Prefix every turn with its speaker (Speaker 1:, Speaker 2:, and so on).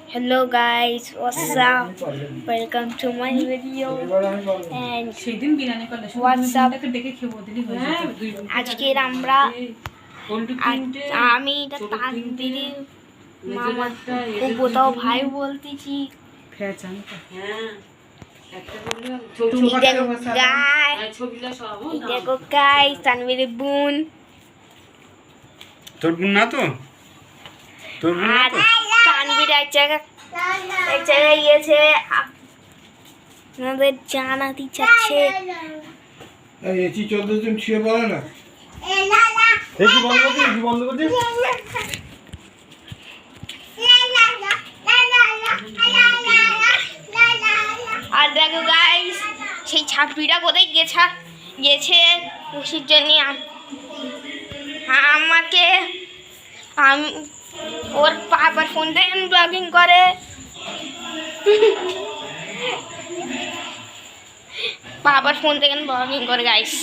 Speaker 1: Hello guys, what's up? Welcome to my video and what's up? আজকে আমরা আমি এটা তানবিরি মামা কোথাও ভাই বলতেছি দেখো গাইস তানবিরি বোন
Speaker 2: তোর বোন না তো তোর বোন না তো
Speaker 1: তানবির এক জায়গায় গিয়েছে আপনাদের জানাতে চাচ্ছে
Speaker 3: এসি 14 জন শুয়ে পড়ে না
Speaker 2: এসি বন্ধ করতে
Speaker 1: আর দেখো গাইস সেই ছাত্রীটা কোথায় গেছে খুশির জন্য আমাকে ওর বাবার ফোন থেকে ব্লগিং করে বাবার ফোন থেকে ব্লগিং করে গাইস